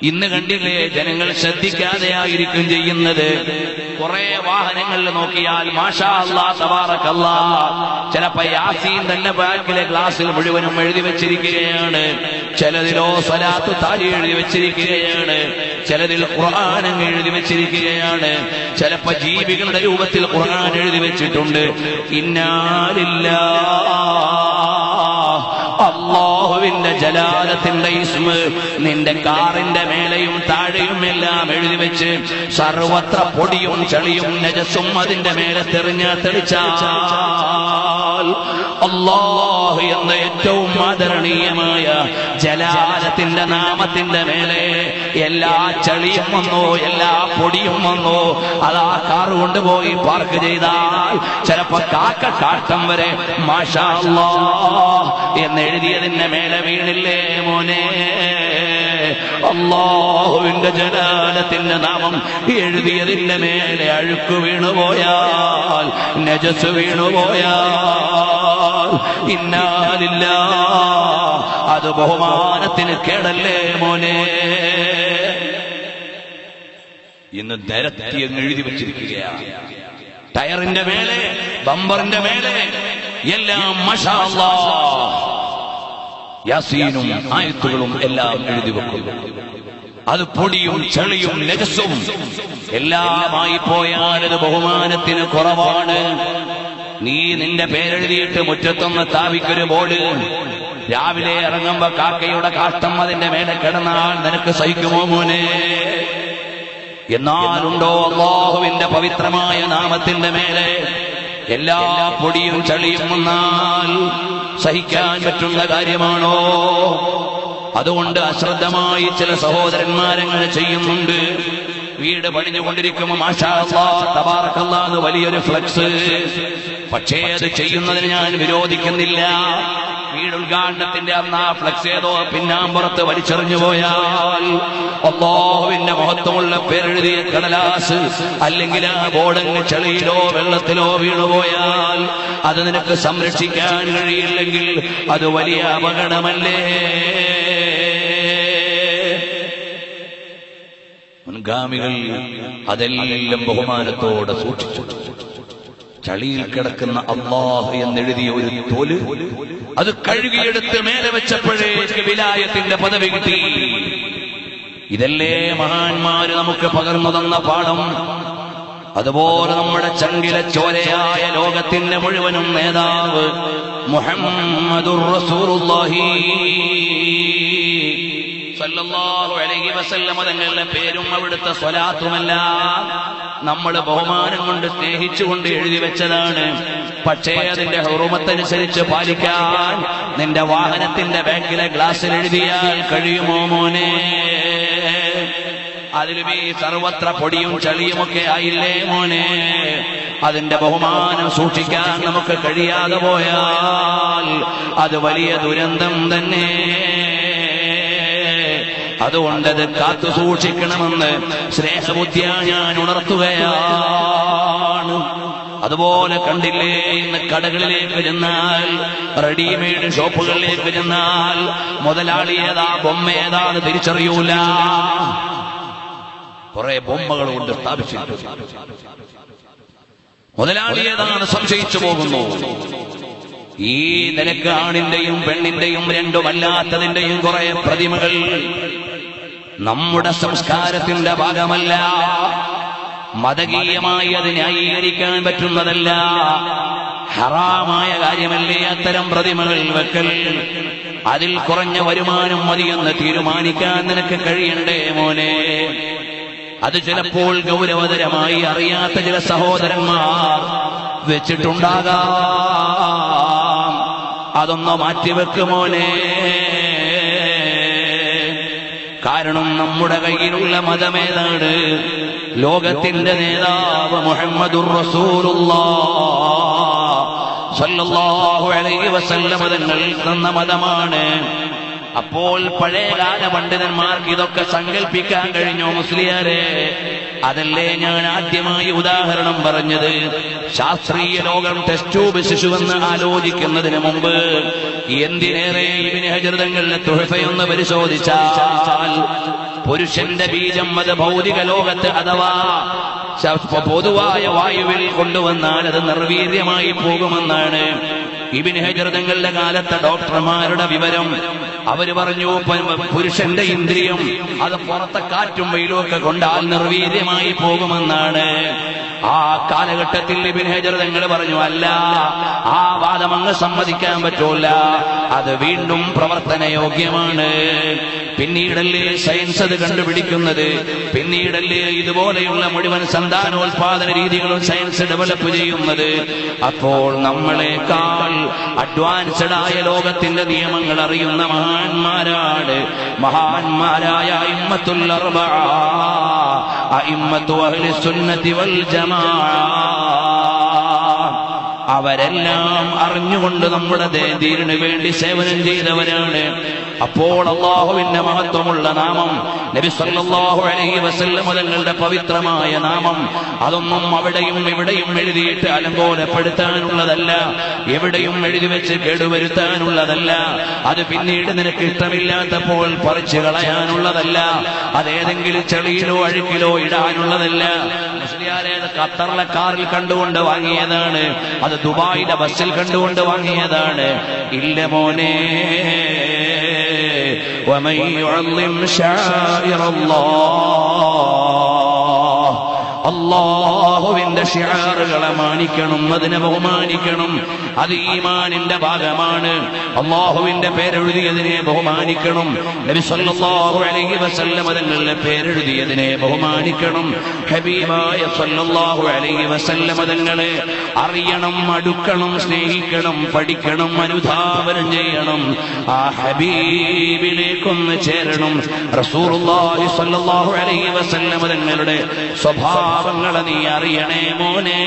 ഇന്ന് കണ്ടില്ലേ, ജനങ്ങൾ ശ്രദ്ധിക്കാതെയായിരിക്കും ചെയ്യുന്നത്. കുറെ വാഹനങ്ങളിൽ നോക്കിയാൽ മാഷാ അല്ലാഹ് തബാറകല്ലാഹ്, ചിലപ്പോ യാസീൻ തന്നെ ബാക്കിലെ ഗ്ലാസ്സിൽ മുഴുവനും എഴുതി വെച്ചിരിക്കുകയാണ്. ചിലതിലോ സ്വലാത്തു താലി എഴുതി വെച്ചിരിക്കുകയാണ്, ചിലതിൽ ഖുർആൻ എഴുതി വെച്ചിരിക്കുകയാണ്, ചിലപ്പോ ജീവികളുടെ രൂപത്തിൽ ഖുർആൻ എഴുതി വെച്ചിട്ടുണ്ട്. ഇന്നാ ലില്ലാഹ്, അല്ലാഹുവിന്റെ ജലാലത്തിന്റെ ഇസ്മ നിന്റെ കാറിന്റെ മേലെയും താഴെയും എല്ലാം എഴുതി വെച്ച് സർവത്ര പൊടിയും ചളിയും നജസും അതിന്റെ മേലെ തെളിച്ചാൽ അല്ലാഹു എന്ന ഏറ്റവും ആദരണീയമായ ജലാലത്തിന്റെ നാമത്തിന്റെ മേലെ എല്ലാ ചളിയും വന്നോ, എല്ലാ പൊടിയും വന്നോ, അതാ കാറ് കൊണ്ടുപോയി പാർക്ക് ചെയ്താൽ ചിലപ്പോ കാട്ടം വരെ മാഷാ അല്ലാഹ് എന്നെഴുതിയതിന്റെ മേലെ വീണില്ലേ മോനെ? അല്ലാഹുവിന്റെ ജലാലത്തിന്റെ നാമം എഴുതിയതിന്റെ മേലെ അഴുക്ക് വീണുപോയാൽ, നജസ് വീണുപോയാൽ, ഇന്നാ ലില്ലാഹ്, അത് ബഹുമാനത്തിന് കേടല്ലേ മോനെ? ഇന്ന് നിരത്തി അങ്ങ് എഴുതി വെച്ചിരിക്കുകയാണ്. ടയറിന്റെ മേലെ, ബമ്പറിന്റെ മേലെ എല്ലാം മാഷാ അല്ലാഹ് യാസീനും ആയത്തുകളും എല്ലാം എഴുതി വെക്കുന്നു. അത് പൊടിയും ചളിയും നജസും എല്ലാമായി പോയാൽ അത് ബഹുമാനത്തിന് കുറവാണ്. നീ നിന്റെ പേരെഴുതിയിട്ട് മുറ്റത്തൊന്ന് സ്ഥാപിക്കൊരു ബോർഡ്, രാവിലെ ഇറങ്ങുമ്പോ കാക്കയുടെ കാഷ്ടം അതിന്റെ മേലെ കിടന്നാൽ നിനക്ക് സഹിക്കുമോ മോനെ? എന്നാലുണ്ടോ അല്ലാഹുവിന്റെ പവിത്രമായ നാമത്തിന്റെ മേലെ എല്ലാ പൊടിയും ചളിയും വന്നാൽ സഹിക്കാൻ പറ്റുന്ന കാര്യമാണോ? അതുകൊണ്ട് അശ്രദ്ധമായി ചില സഹോദരന്മാരങ്ങനെ ചെയ്യുന്നുണ്ട്. വീട് പണിഞ്ഞുകൊണ്ടിരിക്കുമ്പോൾ മാഷാ അല്ലാഹ് തബാറകല്ലാഹ് എന്ന് വലിയൊരു ഫ്ലക്സ്. പക്ഷേ അത് ചെയ്യുന്നതിന് ഞാൻ വിരോധിക്കുന്നില്ല. വീട് ഉദ്ഘാടനത്തിന്റെ അന്ന് ആ ഫ്ലക്സ് ഏതോ പിന്നാമ്പുറത്ത് വലിച്ചെറിഞ്ഞു പോയാൽ, അല്ലാഹുവിന്റെ മഹത്വമുള്ള പേരെഴുതിയ കടലാസ് അല്ലെങ്കിൽ ആ ബോർഡങ്ങ് ചെളിയിലോ വെള്ളത്തിലോ വീണുപോയാൽ അത് നിനക്ക് സംരക്ഷിക്കാൻ കഴിയില്ലെങ്കിൽ അത് വലിയ അപകടമല്ലേ? മുൻഗാമികൾ അതെല്ലാം ബഹുമാനത്തോടെ സൂക്ഷിച്ചു. ചളിയിൽ കിടക്കുന്ന അല്ലാഹ് എന്നെഴുതിയ ഒരു തോല് അത് കഴുകിയെടുത്ത് മേലെ വെച്ചപ്പോഴേക്ക് വിലായത്തിന്റെ പദവി കിട്ടി. ഇതല്ലേ മഹാന്മാര് നമുക്ക് പകർന്നു തന്ന പാഠം. അതുപോലെ നമ്മുടെ ചങ്കിലെ ചോരയായ ലോകത്തിന്റെ മുഴുവനും നേതാവ് മുഹമ്മദുർ റസൂലുള്ളാഹി സല്ലല്ലാഹു അലൈഹി വസല്ലം തങ്ങളുടെ പേരും അവിടുത്തെ സ്വലാത്തുമെല്ലാം നമ്മൾ ബഹുമാനം കൊണ്ട് സ്നേഹിച്ചുകൊണ്ട് എഴുതി വെച്ചതാണ്. പക്ഷേ അതിന്റെ ഹുറുമത്തനുസരിച്ച് പാലിക്കാൻ നിന്റെ വാഹനത്തിന്റെ ബാക്കിലെ ഗ്ലാസ്സിൽ എഴുതിയാൽ കഴിയുമോ മോനെ? അതിലും ഈ സർവത്ര പൊടിയും ചളിയുമൊക്കെ ആയില്ലേ മോനെ? അതിന്റെ ബഹുമാനം സൂക്ഷിക്കാൻ നമുക്ക് കഴിയാതെ പോയാൽ അത് വലിയ ദുരന്തം തന്നെ. അതുകൊണ്ടത് കാത്തു സൂക്ഷിക്കണമെന്ന് സ്നേഹബുദ്ധിയാ ഞാൻ ഉണർത്തുകയാണ്. അതുപോലെ കണ്ടില്ലേ, ഇന്ന് കടകളിലേക്ക് ചെന്നാൽ, റെഡിമെയ്ഡ് ഷോപ്പുകളിലേക്ക് ചെന്നാൽ മുതലാളി ഏതാ ബൊമ്മ ഏതാന്ന് തിരിച്ചറിയൂല. കുറെ ബൊമ്മകൾ കൊണ്ട് സ്ഥാപിച്ചിട്ടുണ്ട്. മുതലാളി ഏതാണ് സംശയിച്ചു പോകുന്നു. ഈ നിലക്ക് ആണിന്റെയും പെണ്ണിന്റെയും രണ്ടുമല്ലാത്തതിന്റെയും കുറെ പ്രതിമകൾ നമ്മുടെ സംസ്കാരത്തിന്റെ ഭാഗമല്ല. മതകീയമായി അത് ന്യായീകരിക്കാൻ പറ്റുന്നതല്ല. ഹറാമായ കാര്യമല്ലേ അത്തരം പ്രതിമകൾ വെക്കൽ? അതിൽ കുറഞ്ഞ വരുമാനം മതിയെന്ന് തീരുമാനിക്കാൻ നിനക്ക് കഴിയണ്ടേ മോനെ? അത് ചിലപ്പോൾ ഗൗരവതരമായി അറിയാത്ത ചില സഹോദരന്മാർ വെച്ചിട്ടുണ്ടാകാം. അതൊന്ന് മാറ്റിവെക്കുമോനെ. കാരണം നമ്മുടെ കയ്യിലുള്ള മതമേതാണ്? ലോകത്തിന്റെ നേതാവ് മുഹമ്മദുർ റസൂലുള്ളാഹ് സ്വല്ലല്ലാഹു അലൈഹി വസല്ലം തങ്ങൾ തന്ന മതമാണ്. അപ്പോൾ പഴയകാല പണ്ഡിതന്മാർക്ക് ഇതൊക്കെ സങ്കല്പിക്കാൻ കഴിഞ്ഞോ മുസ്ലിയാരെ? അതല്ലേ ഞാൻ ആദ്യമായി ഉദാഹരണം പറഞ്ഞത്. ശാസ്ത്രീയ ലോകം ടെസ്റ്റ് ട്യൂബ് ശിശുവെന്ന് ആലോചിക്കുന്നതിന് മുമ്പ് എന്തിനേറെ ഇബ്നു ഹജർ തങ്ങളുടെ തുഹഫയൊന്ന് പരിശോധിച്ചാൽ പുരുഷന്റെ ബീജം അത് ഭൗതിക ലോകത്ത് അഥവാ പൊതുവായ വായുവിൽ കൊണ്ടുവന്നാൽ അത് നിർവീര്യമായി പോകുമെന്നാണ് ഇബ്നു ഹജർ തങ്ങളുടെ കാലത്തെ ഡോക്ടർമാരുടെ വിവരം. അവര് പറഞ്ഞു പുരുഷന്റെ ഇന്ദ്രിയം അത് പുറത്തെ കാറ്റും വെയിലും ഒക്കെ കൊണ്ടാൽ നിർവീര്യമായി പോകുമെന്നാണ്. ആ കാലഘട്ടത്തിൽ ഇബ്നു ഹജർ തങ്ങൾ പറഞ്ഞു, അല്ല, ആ വാദം അങ്ങ് സമ്മതിക്കാൻ പറ്റൂല, അത് വീണ്ടും പ്രവർത്തനയോഗ്യമാണ്. പിന്നീടല്ലേ സയൻസ് അത് കണ്ടുപിടിക്കുന്നത്, പിന്നീടല്ലേ ഇതുപോലെയുള്ള മുഴുവൻ സന്താനോത്പാദന രീതികളും സയൻസ് ഡെവലപ്പ് ചെയ്യുന്നത്. അപ്പോൾ നമ്മളെക്കാൾ അഡ്വാൻസ്ഡ് ആയ ലോകത്തിന്റെ നിയമങ്ങൾ അറിയുന്ന മഹാന്മാരായ അഇമ്മത്തുൽ അർബഅ, അഇമ്മത്തു അഹ്ലി സുന്നത്തി വൽ ജമാഅ, അവരെല്ലാം അറിഞ്ഞുകൊണ്ട് നമ്മുടെ ദീനിനു വേണ്ടി സേവനം ചെയ്തവരാണ്. അപ്പോൾ അല്ലാഹുവിന്റെ മഹത്വമുള്ള നാമം, നബി സല്ലല്ലാഹു അലൈഹി വസല്ലം തങ്ങളുടെ പവിത്രമായ നാമം, അതൊന്നും അവിടെയും ഇവിടെയും എഴുതിയിട്ട് അലങ്കോലപ്പെടുത്താനുള്ളതല്ല, എവിടെയും എഴുതി വെച്ച് കേടുവരുത്താനുള്ളതല്ല, അത് പിന്നീട് നിനക്ക് ഇഷ്ടമില്ലാത്തപ്പോൾ പറിച്ചു കളയാനുള്ളതല്ല, അതേതെങ്കിലും ചെളിയിലോ അഴുക്കിലോ ഇടാനുള്ളതല്ല. മുസ്ലിയാരെ ഖത്തറിലെ കാറിൽ കണ്ടുകൊണ്ട് വാങ്ങിയതാണ്, അത് ദുബായിലെ ബസ്സിൽ കണ്ടുകൊണ്ട് വാങ്ങിയതാണ്. ഇല്ല മോനെ, ومن يعظم شعائر الله, അല്ലാഹുവിന്റെ ശിആറുകളെ മാനിക്കണം, അതിനെ ബഹുമാനിക്കണം. അത് ഈമാനിന്റെ ഭാഗമാണ്. അല്ലാഹുവിന്റെ പേരെഴുതിയതിനെ ബഹുമാനിക്കണം. നബി സല്ലല്ലാഹു അലൈഹി വസല്ലം തങ്ങളുടെ പേരെഴുതിയതിനെ ബഹുമാനിക്കണം. ഹബീബായ സല്ലല്ലാഹു അലൈഹി വസല്ലം തങ്ങളെ അറിയണം, അടുക്കണം, സ്നേഹിക്കണം, പഠിക്കണം, അനുധാവനം ചെയ്യണം. ആ ഹബീബിലേക്കൊന്ന് ചേരണം. റസൂലുള്ളാഹി സ്വല്ലല്ലാഹു അലൈഹി വസല്ലം തങ്ങളുടെ സ്വഭാവങ്ങളെ നീ അറിയണേ മോനെ.